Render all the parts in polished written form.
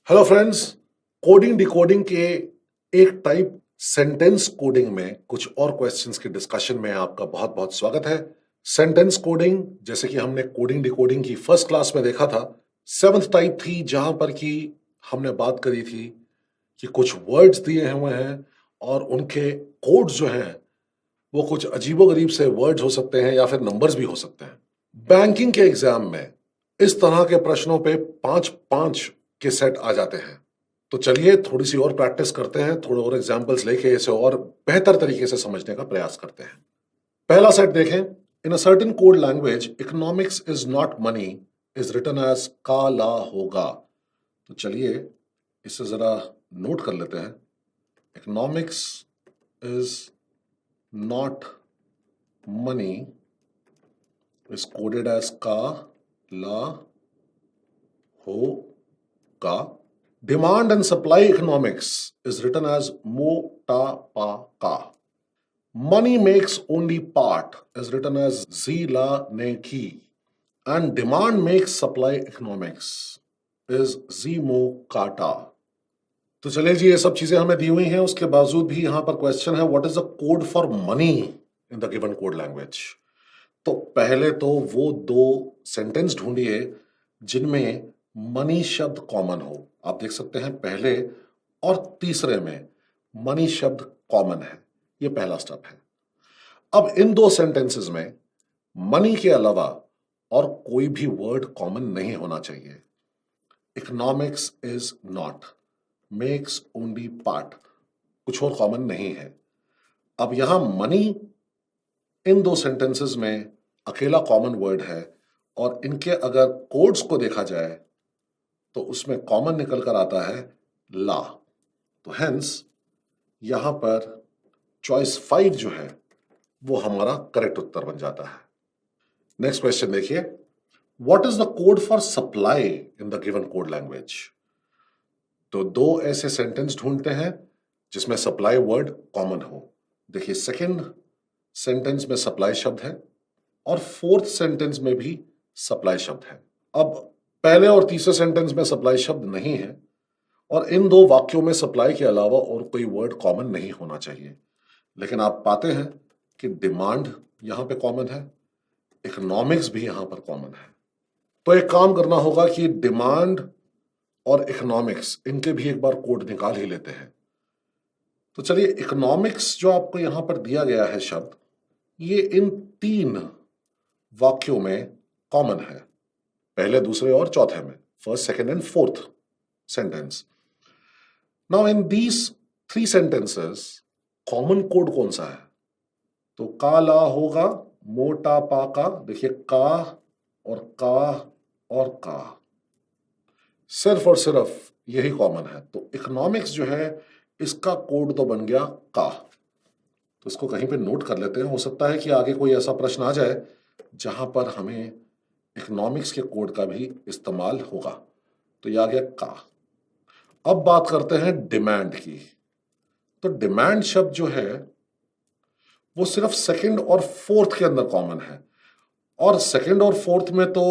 Hello friends. Coding decoding के एक type sentence coding में कुछ और क्वेश्चंस के डिस्कशन में आपका बहुत बहुत स्वागत है। सेंटेंस कोडिंग जैसे कि हमने कोडिंग डिकोडिंग की फर्स्ट क्लास में देखा था, सेवंथ टाइप थी जहां पर कि हमने बात करी थी कि कुछ वर्ड्स दिए हुए हैं और उनके कोड्स जो हैं वो कुछ अजीबोगरीब से वर्ड्स हो सकते हैं या फिर नंबर्स भी हो सकते हैं। बैंकिंग के एग्जाम में इस तरह के प्रश्नों पे 5-5 के सेट आ जाते हैं। तो चलिए थोड़ी सी और प्रैक्टिस करते हैं, थोड़े और एग्जाम्पल्स लेके इसे और बेहतर तरीके से समझने का प्रयास करते हैं। पहला सेट देखें। In a certain code language economics is not money is written as काला होगा। तो चलिए इसे जरा नोट कर लेते हैं। Economics is not money is coded as का ला हो का. Demand and supply economics is written as mo ta pa ka. Money makes only part is written as zi la ne ki. And demand makes supply economics is zi mo ka ta. तो चलिए जी, ये सब चीजें हमें दी हुई हैं, उसके बावजूद भी यहां पर क्वेश्चन है what is the code for money in the given code language. तो पहले तो वो दो सेंटेंस ढूंढिए जिनमें मनी शब्द कॉमन हो। आप देख सकते हैं पहले और तीसरे में मनी शब्द कॉमन है, ये पहला स्टेप है। अब इन दो सेंटेंसेस में मनी के अलावा और कोई भी वर्ड कॉमन नहीं होना चाहिए। Economics is not, makes only part, कुछ और कॉमन नहीं है। अब यहां मनी इन दो सेंटेंसेस में अकेला कॉमन वर्ड है और इनके अगर कोड्स को देखा जाए तो उसमें कॉमन निकल कर आता है ला। तो हेंस यहां पर चॉइस 5 जो है वो हमारा करेक्ट उत्तर बन जाता है। नेक्स्ट क्वेश्चन देखिए। What is the code for supply in the given code language. तो दो ऐसे सेंटेंस ढूंढते हैं जिसमें सप्लाई वर्ड कॉमन हो। देखिए सेकंड सेंटेंस में सप्लाई शब्द है और फोर्थ सेंटेंस में भी सप्लाई शब्द है। अब पहले और तीसरे सेंटेंस में सप्लाई शब्द नहीं है और इन दो वाक्यों में सप्लाई के अलावा और कोई वर्ड कॉमन नहीं होना चाहिए, लेकिन आप पाते हैं कि डिमांड यहां पे कॉमन है, इकोनॉमिक्स भी यहां पर कॉमन है। तो एक काम करना होगा कि डिमांड और इकोनॉमिक्स इनके भी एक बार कोड निकाल ही लेते हैं। तो चलिए इकोनॉमिक्स जो आपको यहां पर दिया गया है शब्द, ये इन 3 वाक्यों में कॉमन है, पहले दूसरे और चौथे में, first second and fourth sentence. Now in these 3 sentences common code कौन सा है। तो का ला होगा, मोटा पा का, देखिए का और का सिर्फ और सिर्फ यही कॉमन है। तो इकोनॉमिक्स जो है इसका कोड तो बन गया का। तो इसको कहीं पे नोट कर लेते हैं, हो सकता है कि आगे कोई ऐसा प्रश्न आ जाए जहां पर हमें इकोनॉमिक्स के कोड का भी इस्तेमाल होगा। तो ये आ गया का। अब बात करते हैं डिमांड की। तो डिमांड शब्द जो है वो सिर्फ सेकंड और फोर्थ के अंदर कॉमन है, और सेकंड और फोर्थ में तो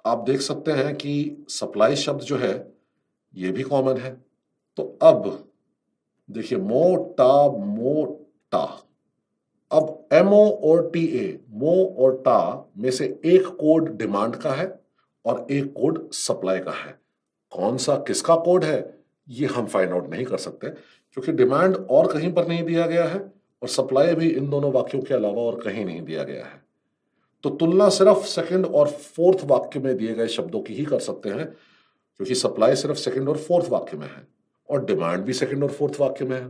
आप देख सकते हैं कि सप्लाई शब्द जो है ये भी कॉमन है। तो अब देखिए मोटा, अब एमओ और टीए, मो और टा में से एक कोड डिमांड का है और एक कोड सप्लाई का है। कौन सा किसका कोड है ये हम फाइंड आउट नहीं कर सकते, क्योंकि डिमांड और कहीं पर नहीं दिया गया है और सप्लाई भी इन दोनों वाक्यों के अलावा और कहीं नहीं दिया गया है। तो तुलना सिर्फ सेकंड और फोर्थ वाक्य में दिए गए शब्दों की ही कर सकते हैं, क्योंकि सप्लाई सिर्फ सेकंड और फोर्थ वाक्य में है और डिमांड भी सेकंड और फोर्थ वाक्य में है।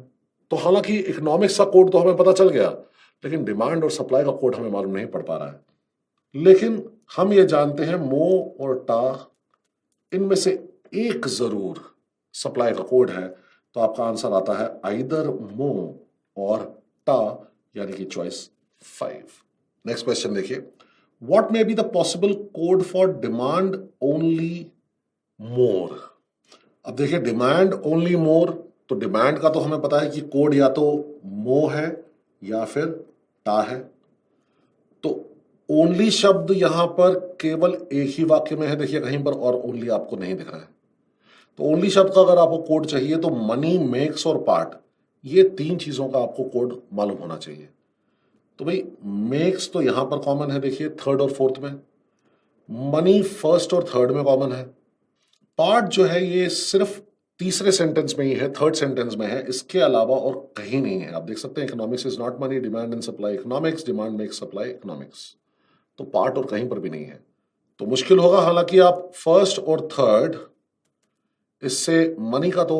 तो हालांकि इकोनॉमिक्स का कोड तो हमें पता चल गया, लेकिन डिमांड और सप्लाई का कोड हमें मालूम नहीं पड़ पा रहा है। लेकिन हम ये जानते हैं मो और टा इनमें से एक जरूर सप्लाई का कोड है। तो आपका आंसर आता है आइदर मो और टा, यानी कि चॉइस 5। नेक्स्ट क्वेश्चन देखिए। What may be the possible code for demand only मोर। अब देखिए डिमांड ओनली मोर, तो डिमांड का तो हमें पता है कि कोड या तो मो है या फिर टा है। तो ओनली शब्द यहां पर केवल एक ही वाक्य में है, देखिए कहीं पर और ओनली आपको नहीं दिख रहा है। तो ओनली शब्द का अगर आपको कोड चाहिए तो मनी, मेक्स और पार्ट, ये तीन चीजों का आपको कोड मालूम होना चाहिए। तो भाई मेक्स तो यहां पर कॉमन है, देखिए थर्ड और फोर्थ में। मनी फर्स्ट और थर्ड में कॉमन है। पार्ट जो है ये सिर्फ तीसरे सेंटेंस में ही है, थर्ड सेंटेंस में है, इसके अलावा और कहीं नहीं है। आप देख सकते हैं economics is not money, demand and supply economics, demand makes supply economics. तो पार्ट और कहीं पर भी नहीं है। तो मुश्किल होगा, हालांकि आप फर्स्ट और थर्ड, इससे मनी का तो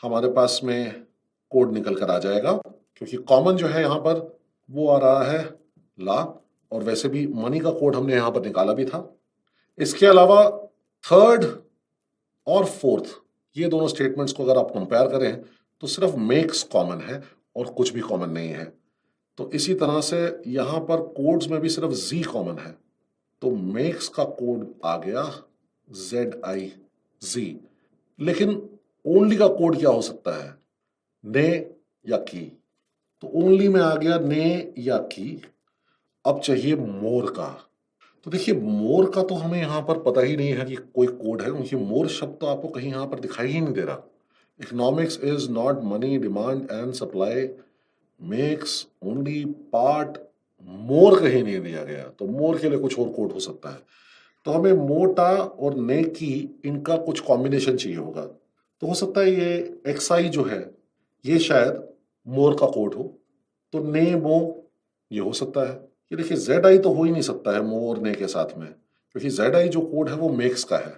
हमारे पास में कोड निकल कर आ जाएगा, क्योंकि कॉमन जो है यहां पर वो आ रहा है ला, और वैसे भी मनी का कोड हमने यहां पर निकाला भी था। इसके अलावा थर्ड और फोर्थ, ये दोनों स्टेटमेंट्स को अगर आप कंपेयर करें तो सिर्फ मेक्स कॉमन है और कुछ भी कॉमन नहीं है। तो इसी तरह से यहां पर कोड्स में भी सिर्फ जी कॉमन है। तो मेक्स का कोड आ गया ZIZ। लेकिन ओनली का कोड क्या हो सकता है, ने या की। तो ओनली में आ गया ने या की। अब चाहिए मोर का। तो देखिए मोर का तो हमें यहां पर पता ही नहीं है कि कोई कोड है, क्योंकि मोर शब्द तो आपको कहीं यहां पर दिखाई ही नहीं दे रहा। Economics is not money, demand and supply, makes, only, part, more कहीं नहीं दिया गया। तो मोर के लिए कुछ और कोड हो सकता है। तो हमें मोटा और ने की, इनका कुछ कॉम्बिनेशन चाहिए होगा। तो हो सकता है ये एक्साई जो है ये शायद मोर का कोड हो। तो ने मो ये हो सकता है। ये देखिए ZI तो हो ही नहीं सकता है मो और ने के साथ में, क्योंकि ZI जो कोड है वो मेक्स का है।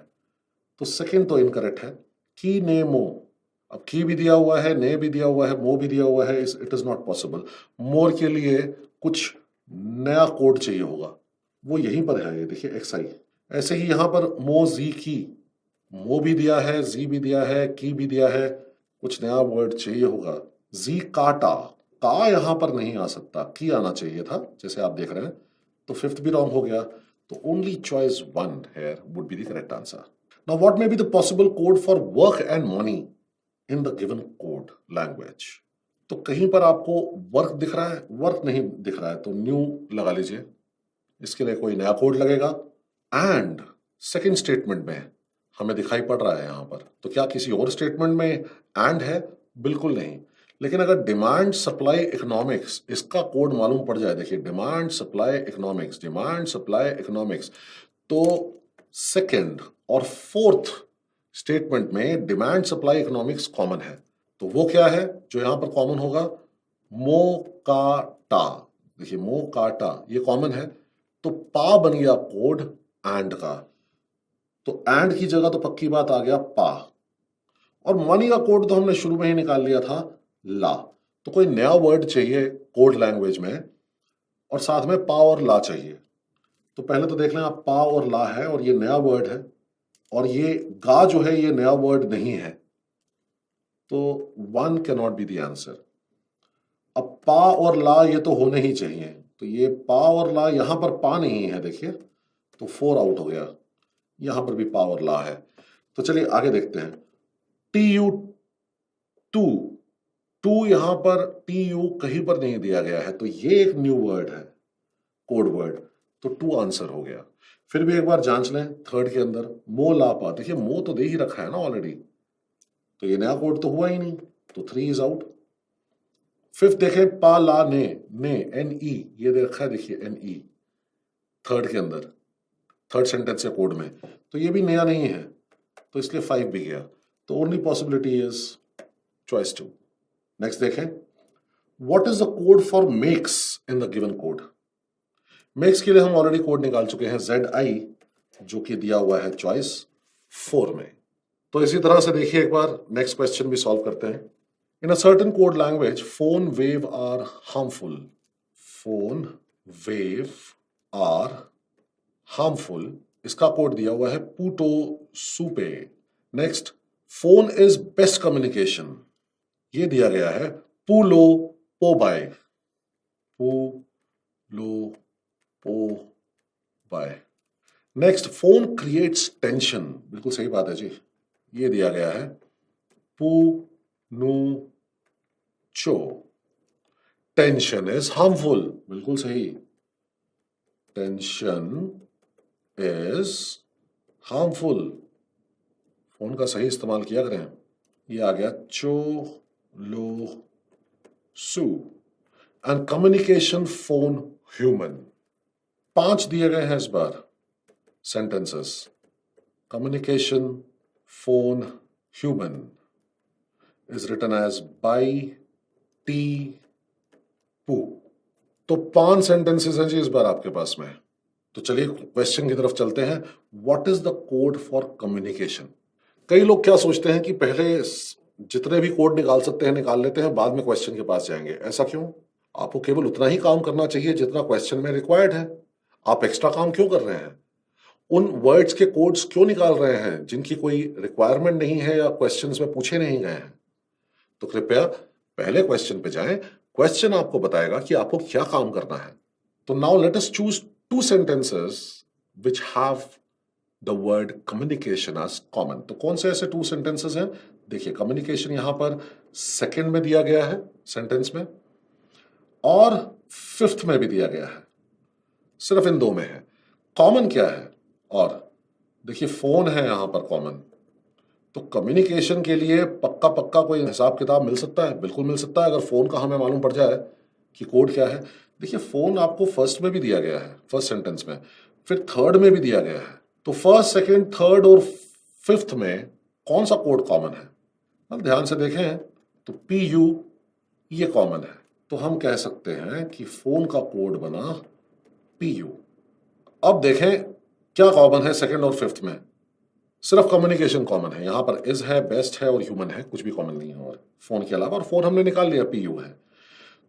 तो सेकंड तो इनकरेक्ट है। की ने मो, अब की भी दिया हुआ है, ने भी दिया हुआ है, मो भी दिया हुआ है, इट इज नॉट पॉसिबल। मोर के लिए कुछ नया कोड चाहिए होगा, वो यहीं पर है। ये देखिए XI। ऐसे ही यहां पर मो जी की, मो भी दिया है, जी भी दिया है, की भी दिया है, कुछ नया वर्ड चाहिए होगा। जी काटा, का यहां पर नहीं आ सकता, की आना चाहिए था, जैसे आप देख रहे हैं। तो फिफ्थ भी रॉन्ग हो गया। तो only choice one here would be the correct answer. Now what may be the possible code for work and money in the given code language. तो कहीं पर आपको वर्क दिख रहा है, वर्क नहीं दिख रहा है, तो न्यू लगा लीजिए, इसके लिए कोई नया कोड लगेगा। एंड सेकेंड स्टेटमेंट में हमें दिखाई पड़ रहा है यहां पर, तो क्या किसी और स्टेटमेंट में एंड है? बिल्कुल नहीं। लेकिन अगर डिमांड सप्लाई इकोनॉमिक्स, इसका कोड मालूम पड़ जाए, देखिए demand supply economics, demand supply economics, तो सेकंड और फोर्थ स्टेटमेंट में डिमांड सप्लाई इकोनॉमिक्स कॉमन है। तो वो क्या है जो यहां पर कॉमन होगा? मोकाटा। देखिए मोकाटा ये कॉमन है। तो पा बन गया कोड एंड का। तो एंड की जगह तो पक्की बात आ गया पा। और मनी का कोड तो हमने शुरू में ही निकाल लिया था ला। तो कोई नया वर्ड चाहिए कोड लैंग्वेज में, और साथ में पा और ला चाहिए। तो पहले तो देख लें आप, पा और ला है और ये नया वर्ड है, और ये गा जो है ये नया वर्ड नहीं है। तो one can not be the answer. अब पा और ला ये तो होने ही चाहिए। तो ये पा और ला, यहां पर पा नहीं है, देखिए, तो 4 आउट हो गया। यहां पर भी पा और ला है। तो चलिए आगे देखते हैं। TU टू, टू यहां पर TU कहीं पर नहीं दिया गया है, तो ये एक न्यू वर्ड है, कोड वर्ड। तो 2 आंसर हो गया। फिर भी एक बार जांच लें थर्ड के अंदर, मो ला पा, देखिए मो तो दे ही रखा है ना ऑलरेडी, तो ये नया कोड तो हुआ ही नहीं, तो 3 इज आउट। फिफ्थ देखें, पा ला ने, NE ये दे रखा है, देखिए NE थर्ड के अंदर, थर्ड सेंटेंस या कोड में, तो ये भी नया नहीं है, तो इसलिए 5 भी गया। तो only possibility is choice 2। Next देखें, what is the code for makes in the given code. Makes के लिए हम ऑलरेडी कोड निकाल चुके हैं ZI, जो कि दिया हुआ है चॉइस 4 में। तो इसी तरह से देखिए एक बार नेक्स्ट क्वेश्चन भी सॉल्व करते हैं। In a certain code language phone wave are harmful. Phone wave are harmful, इसका कोड दिया हुआ है पूटो सुपे। Next, phone is best communication, ये दिया गया है पुलो पोबाय। पुलो पोबाय। नेक्स्ट, फोन क्रिएट्स टेंशन, बिल्कुल सही बात है जी, ये दिया गया है पू नु चो। टेंशन इज हार्मफुल, बिल्कुल सही, टेंशन इज हार्मफुल, फोन का सही इस्तेमाल किया करें। ये आ गया चो लो सू एंड कम्युनिकेशन फोन ह्यूमन। 5 दिए गए हैं इस बार sentences. Communication phone human is written as बाई टी पू। तो 5 सेंटेंसेस हैं जी इस बार आपके पास में। तो चलिए क्वेश्चन की तरफ चलते हैं। What is the code for communication? कई लोग क्या सोचते हैं कि पहले जितने भी कोड निकाल सकते हैं निकाल लेते हैं, बाद में क्वेश्चन के पास जाएंगे। ऐसा क्यों? आपको केवल उतना ही काम करना चाहिए जितना क्वेश्चन में रिक्वायर्ड है। आप एक्स्ट्रा काम क्यों कर रहे हैं? उन वर्ड्स के कोड्स क्यों निकाल रहे हैं जिनकी कोई रिक्वायरमेंट नहीं है या क्वेश्चंस में पूछे नहीं गए हैं? तो कृपया पहले क्वेश्चन पे जाएं। क्वेश्चन आपको बताएगा कि आपको क्या काम करना है। तो now let us choose 2 sentences which have the word communication as common। तो कौन से ऐसे 2 sentences हैं? देखिए, कम्युनिकेशन यहां पर सेकंड में दिया गया है सेंटेंस में, और 5th में भी दिया गया है। सिर्फ इन 2 में है। कॉमन क्या है? और देखिए, फोन है यहां पर कॉमन। तो कम्युनिकेशन के लिए पक्का पक्का कोई हिसाब किताब मिल सकता है? बिल्कुल मिल सकता है, अगर फोन का हमें मालूम पड़ जाए कि कोड क्या है। देखिए, फोन आपको फर्स्ट में भी दिया गया है, फर्स्ट सेंटेंस में, फिर थर्ड में भी दिया गया है। तो फर्स्ट, सेकंड, थर्ड और 5th में कौन सा कोड कॉमन है? अब ध्यान से देखें तो PU ये कॉमन है। तो हम कह सकते हैं कि फोन का कोड बना PU। अब देखें क्या कॉमन है सेकंड और 5th में? सिर्फ कम्युनिकेशन कॉमन है। यहां पर इज है, बेस्ट है और ह्यूमन है, कुछ भी कॉमन नहीं है और फोन के अलावा। और फोन हमने निकाल लिया, PU है।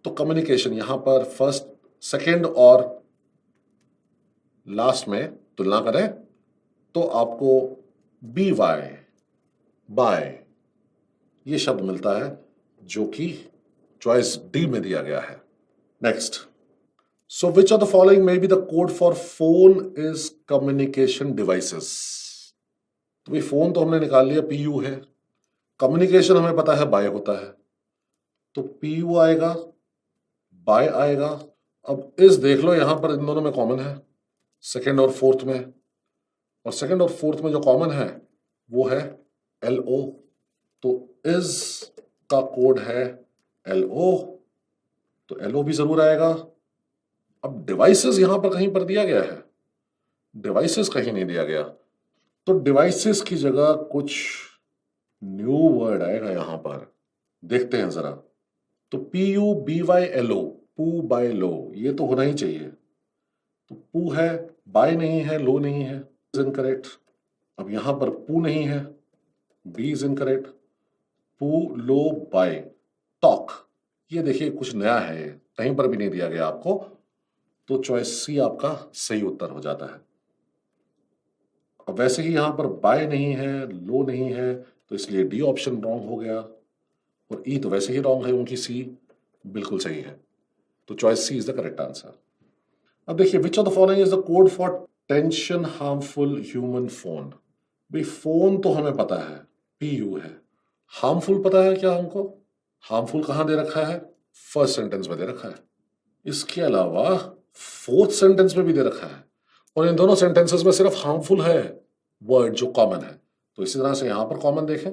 तो कम्युनिकेशन यहां पर फर्स्ट, सेकंड और लास्ट में तुलना करें तो आपको BY बाय ये शब्द मिलता है, जो कि चॉइस डी में दिया गया है। Next, so which of the following may be the code for phone is communication devices? तो भाई, फोन तो हमने निकाल लिया, PU है। कम्युनिकेशन हमें पता है बाय होता है, तो PU आएगा, बाय आएगा। अब इस देख लो, यहां पर इन दोनों में कॉमन है, सेकंड और 4th में। और सेकंड और 4th में जो कॉमन है वो है LO। तो इज का कोड है LO, तो LO भी जरूर आएगा। अब डिवाइसेस यहां पर कहीं पर दिया गया है? डिवाइसेस कहीं नहीं दिया गया। तो डिवाइसेस की जगह कुछ न्यू वर्ड आएगा यहां पर, देखते हैं जरा। तो PU BY LO, पू बाय लो, ये तो होना ही चाहिए। तो पू है, बाय नहीं है, लो नहीं है, इज इनकरेक्ट। अब यहां पर पू नहीं है, बी इज इनकरेक्ट। पू लो बाय टॉक, ये देखिए कुछ नया है, कहीं पर भी नहीं दिया गया आपको। तो चॉइस सी आपका सही उत्तर हो जाता है। अब वैसे ही यहां पर बाय नहीं है, लो नहीं है, तो इसलिए डी ऑप्शन रॉन्ग हो गया। और ई तो वैसे ही रॉन्ग है, उनकी सी बिल्कुल सही है। तो choice C is the correct answer. अब देखिए, which of the following is the code for tension harmful human phone? भाई, फोन तो हमें पता है, PU है। हार्मफुल पता है क्या हमको? हार्मफुल कहां दे रखा है? फर्स्ट सेंटेंस में दे रखा है। इसके अलावा 4th सेंटेंस में भी दे रखा है। और इन दोनों सेंटेंसेस में सिर्फ हार्मफुल है वर्ड जो कॉमन है। तो इसी तरह से यहां पर कॉमन देखें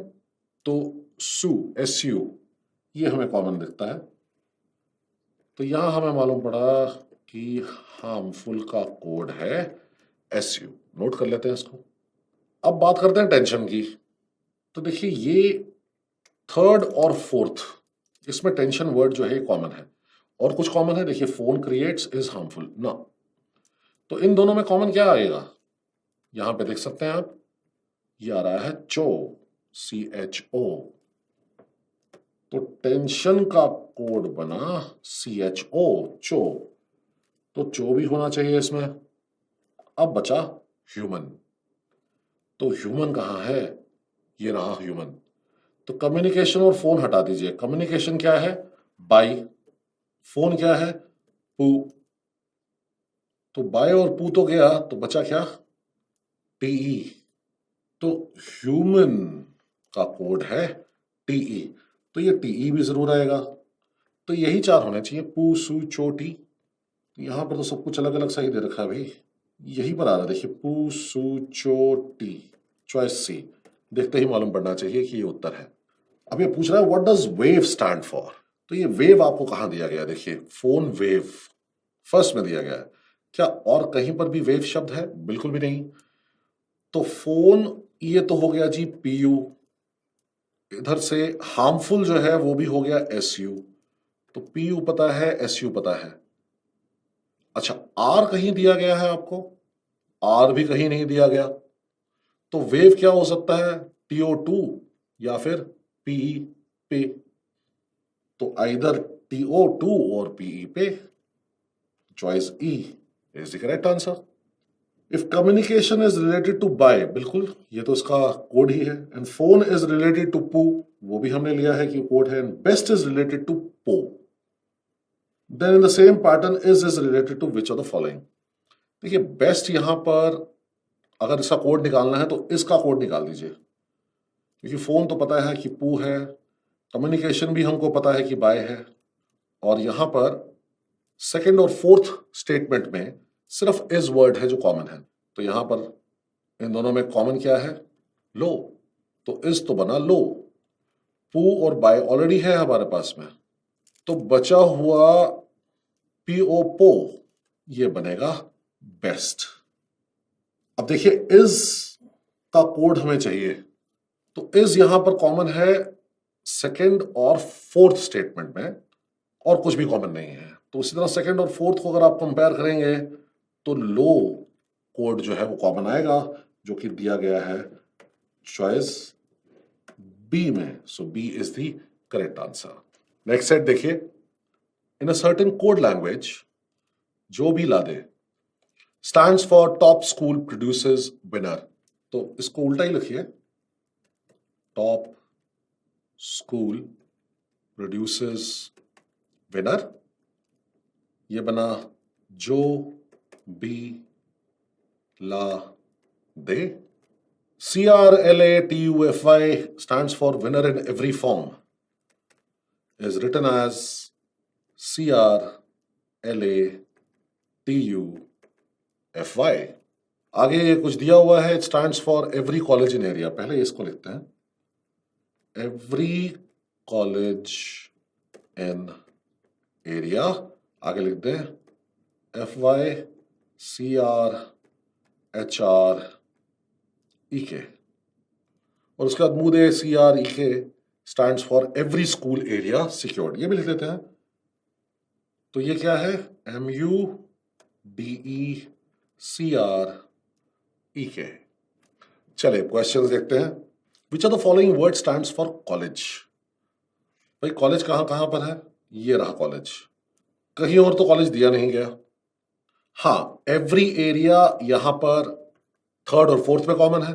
तो SU ये हमें कॉमन दिखता है। तो यहां हमें मालूम पड़ा कि हार्मफुल का कोड है SU। नोट कर लेते हैं इसको। अब बात करते हैं टेंशन की। तो देखिए, ये 3rd और 4th, इसमें टेंशन वर्ड जो है कॉमन है। और कुछ कॉमन है, देखिए, फोन क्रिएट्स इज हार्मफुल ना। तो इन दोनों में कॉमन क्या आएगा? यहां पे देख सकते हैं आप, ये आ रहा है चो, CHO। तो टेंशन का कोड बना CHO, चो। तो चो भी होना चाहिए इसमें। अब बचा ह्यूमन। तो ह्यूमन कहां है? ये रहा ह्यूमन। तो कम्युनिकेशन और फोन हटा दीजिए। कम्युनिकेशन क्या है? बाय। फोन क्या है? पू। तो बाय और पू तो गया, तो बचा क्या? TE। तो ह्यूमन का कोड है TE। तो ये TE भी जरूर आएगा। तो यही 4 होने चाहिए, पू, सू, चो, टी। यहां पर तो सब कुछ अलग अलग सही दे रखा है भाई। यही पर आ रहा है, देखिए, पू, सू, चो, टी। चॉइस सी। देखते ही मालूम पड़ना चाहिए कि ये उत्तर है। अब ये पूछ रहा है what does wave stand for. तो ये वेव आपको कहां दिया गया, देखिए फोन वेव फर्स्ट में दिया गया है। क्या और कहीं पर भी वेव शब्द है? बिल्कुल भी नहीं। तो फोन ये तो हो गया जी पीयू, इधर से हार्मफुल जो है वो भी हो गया एसयू। तो पीयू पता है, एसयू पता है। अच्छा आर कहीं दिया गया है आपको? आर भी कहीं नहीं दिया गया। तो वेव क्या हो सकता है? TO2 या फिर पीई पे। तो आइदर TO2 और पीई पे। Choice E is the correct answer. If communication is related to by, बिल्कुल ये तो इसका कोड ही है। And phone is related to poo, वो भी हमने लिया है कि कोड है। And best is related to po, then in the same pattern is related to which of the following. देखिए बेस्ट यहां पर अगर इसका कोड निकालना है तो इसका कोड निकाल दीजिए, क्योंकि फोन तो पता है कि पू है, कम्युनिकेशन भी हमको पता है कि बाय है, और यहां पर सेकंड और फोर्थ स्टेटमेंट में सिर्फ इज वर्ड है जो कॉमन है। तो यहां पर इन दोनों में कॉमन क्या है? लो। तो इज तो बना लो, पू और बाय ऑलरेडी है हमारे पास में, तो बचा हुआ पीओ पो ये बनेगा बेस्ट। अब देखिए इज का कोड हमें चाहिए, तो इज यहां पर कॉमन है सेकंड और फोर्थ स्टेटमेंट में, और कुछ भी कॉमन नहीं है। तो उसी तरह सेकंड और फोर्थ को अगर आप कंपेयर करेंगे तो लो कोड जो है वो कॉमन आएगा, जो कि दिया गया है चॉइस बी में। So B is the correct answer. Next set देखिए, in a certain code language जो भी la de stands for top school produces winner. तो इसको उल्टा ही लिखिए, टॉप स्कूल प्रोड्यूसेस विनर, ये बना जो भी la they. CRLATUFY stands for winner in every form, is written as CRLATUFY। आगे कुछ दिया हुआ है, it stands for every college in area, पहले इसको लिखते हैं, every college in area, आगे लिखते हैं FY CRHREK, और उसके बाद मुंह दे CREK stands for every school area secured, ये भी लिख देते हैं। तो ये क्या है? MUDECREK। चले क्वेश्चंस देखते हैं। Which are the following word stands for college. भाई कॉलेज कहां कहां पर है? ये रहा कॉलेज, कहीं और तो कॉलेज दिया नहीं गया। हाँ एवरी एरिया यहां पर थर्ड और फोर्थ में कॉमन है,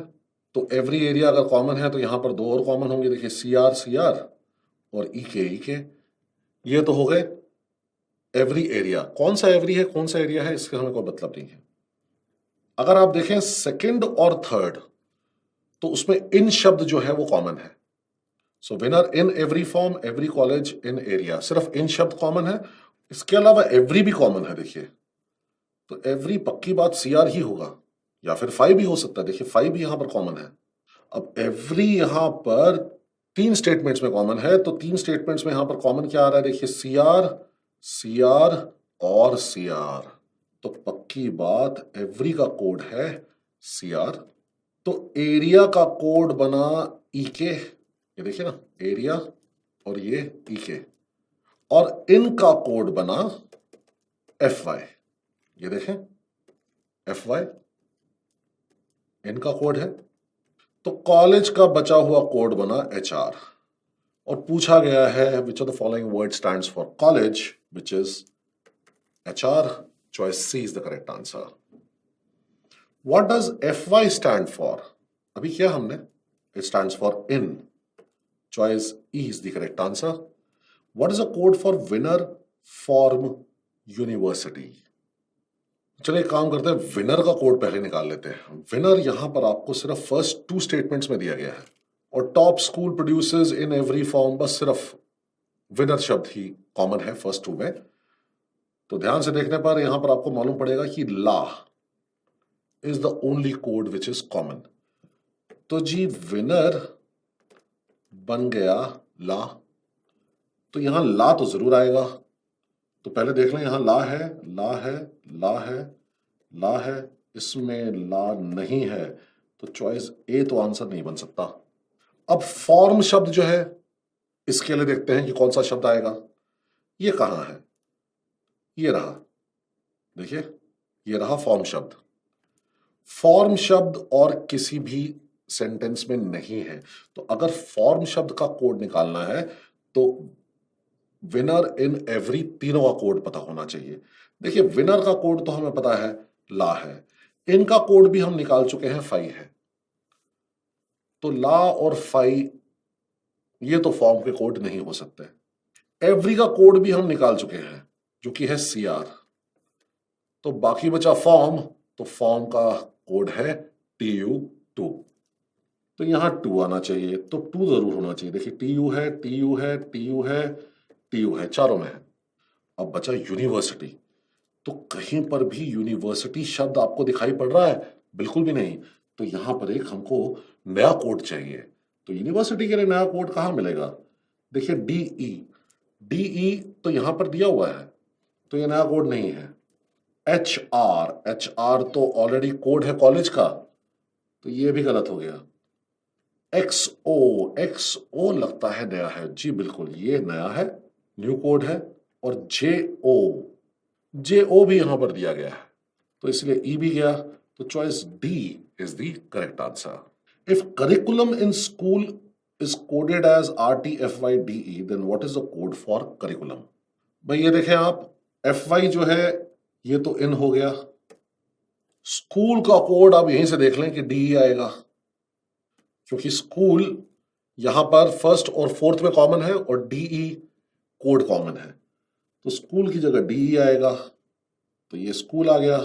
तो एवरी एरिया अगर कॉमन है तो यहां पर दो और कॉमन होंगे, देखिए CR और EK। ये तो हो गए एवरी एरिया। कौन सा एवरी है कौन सा एरिया है इसका हमें कोई मतलब नहीं है। अगर आप देखें सेकंड और थर्ड, तो उसमें इन शब्द जो है वो कॉमन है। So winner in every form, every college, in area, सिर्फ इन शब्द कॉमन है। इसके अलावा एवरी भी कॉमन है, देखिए तो एवरी पक्की बात CR ही होगा, या फिर 5 भी हो सकता है, देखिए 5 भी यहां पर कॉमन है। अब एवरी यहां पर 3 स्टेटमेंट्स में कॉमन है, तो 3 स्टेटमेंट्स में यहां पर कॉमन क्या आ रहा है? देखिए CR और CR, तो पक्की बात एवरी का कोड है CR। तो एरिया का कोड बना EK, ये देखिए ना एरिया और ये EK, और इनका कोड बना FY, ये देखें FY इनका कोड है। तो कॉलेज का बचा हुआ कोड बना HR, और पूछा गया है विच of the following word stands for college, which is HR। Choice C is the correct answer. What does FY stand for? अभी क्या हमने, it stands for in. Choice E is the correct answer. What is a code for winner form university? चलिए एक काम करते हैं, winner का code पहले निकाल लेते हैं। विनर यहां पर आपको सिर्फ फर्स्ट 2 स्टेटमेंट्स में दिया गया है, और top school producers in every form, बस सिर्फ विनर शब्द ही कॉमन है फर्स्ट 2 में। तो ध्यान से देखने पर यहां पर आपको मालूम पड़ेगा कि la is the only code which is common. तो जी विनर बन गया ला, तो यहां ला तो जरूर आएगा। तो पहले देख लें, यहां ला है, ला है, ला है, ला है, इसमें ला नहीं है, तो चॉइस ए तो आंसर नहीं बन सकता। अब फॉर्म शब्द जो है, इसके लिए देखते हैं कि कौन सा शब्द आएगा। ये कहां है, ये रहा, देखिए ये रहा फॉर्म शब्द। फॉर्म शब्द और किसी भी सेंटेंस में नहीं है, तो अगर फॉर्म शब्द का कोड निकालना है तो विनर इन एवरी, तीनों का कोड पता होना चाहिए। देखिए विनर का कोड तो हमें पता है ला है, इनका कोड भी हम निकाल चुके हैं फाई है, तो ला और फाई ये तो फॉर्म के कोड नहीं हो सकते। एवरी का कोड भी हम निकाल चुके हैं जो कि है CR, तो बाकी बचा फॉर्म, तो फॉर्म का कोड है TU2, तो यहां 2 आना चाहिए, तो 2 जरूर होना चाहिए। देखिए TU है, TU है, TU है, TU है, चारों में है। अब बचा यूनिवर्सिटी, तो कहीं पर भी यूनिवर्सिटी शब्द आपको दिखाई पड़ रहा है? बिल्कुल भी नहीं। तो यहां पर एक हमको नया कोड चाहिए, तो यूनिवर्सिटी के लिए नया कोड कहां मिलेगा? देखिए DE तो यहां पर दिया हुआ है, तो ये नया कोड नहीं है। HR तो ऑलरेडी कोड है कॉलेज का, तो ये भी गलत हो गया। XO लगता है नया है, जी बिल्कुल ये नया है, न्यू कोड है। और JO भी यहां पर दिया गया है, तो इसलिए E भी गया, तो choice D is the correct answer. If curriculum in school is coded as RTFYDE, then what is the code for curriculum? भाई ये देखें आप, FY जो है ये तो इन हो गया, स्कूल का कोड आप यहीं से देख लें कि DE आएगा, क्योंकि स्कूल यहां पर फर्स्ट और फोर्थ में कॉमन है और DE कोड कॉमन है, तो स्कूल की जगह DE आएगा, तो ये स्कूल आ गया।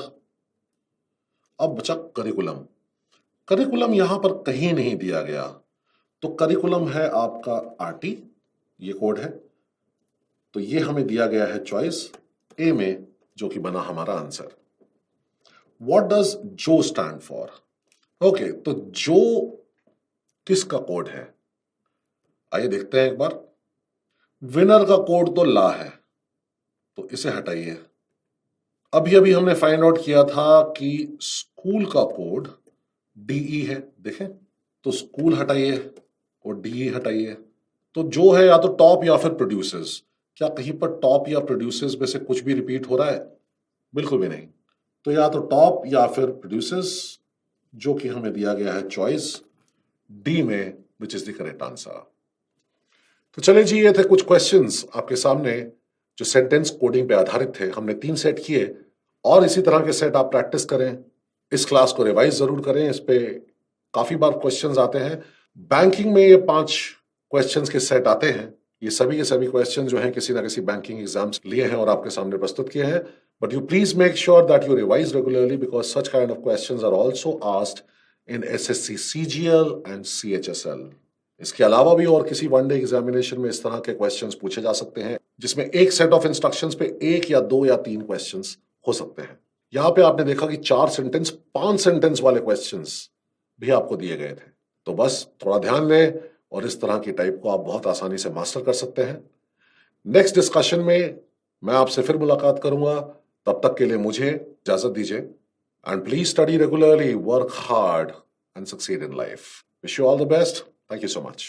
अब बचा करिकुलम। करिकुलम यहां पर कहीं नहीं दिया गया, तो करिकुलम है आपका RT, ये कोड है, तो ये हमें दिया गया है चॉइस ए में, जो कि बना हमारा आंसर। व्हाट डज जो स्टैंड फॉर? ओके, तो जो किसका कोड है? आइए देखते हैं एक बार। विनर का कोड तो ला है, तो इसे हटाइए। अभी अभी हमने फाइंड आउट किया था कि स्कूल का कोड DE है, देखें, तो स्कूल हटाइए और DE हटाइए, तो जो है या तो टॉप या फिर प्रोड्यूसर्स। क्या कहीं पर टॉप या प्रोड्यूसर्स में से कुछ भी रिपीट हो रहा है? बिल्कुल भी नहीं। तो या तो टॉप या फिर प्रोड्यूसर्स, जो कि हमें दिया गया है चॉइस D में, which is the correct answer. तो चलिए जी, ये थे कुछ क्वेश्चंस आपके सामने जो सेंटेंस कोडिंग पे आधारित थे। हमने 3 सेट किए, और इसी तरह के सेट आप प्रैक्टिस करें, इस क्लास को रिवाइज जरूर करें, इस पे काफी बार क्वेश्चंस आते हैं। बैंकिंग में ये 5 क्वेश्चंस के सेट आते हैं, ये सभी के सभी क्वेश्चन जो हैं किसी ना किसी बैंकिंग एग्जाम्स लिए हैं और आपके सामने प्रस्तुत किए हैं। But you please make sure that you revise regularly, because such kind of questions are also asked in SSC CGL and CHSL। इसके अलावा भी और किसी वनडे एग्जामिनेशन में इस तरह के क्वेश्चंस पूछे जा सकते हैं, जिसमें एक सेट ऑफ इंस्ट्रक्शंस पे 1 या 2 या 3 क्वेश्चंस हो सकते हैं। यहां पे आपने देखा कि 4 सेंटेंस, 5 सेंटेंस वाले क्वेश्चंस भी आपको दिए गए थे। तो बस थोड़ा ध्यान दें और इस तरह की टाइप को आप बहुत आसानी से मास्टर कर सकते हैं। नेक्स्ट डिस्कशन में मैं आपसे फिर मुलाकात करूंगा, तब तक के लिए मुझे इजाजत दीजिए। And please study regularly, work hard and succeed in life. Wish you all the best. Thank you so much.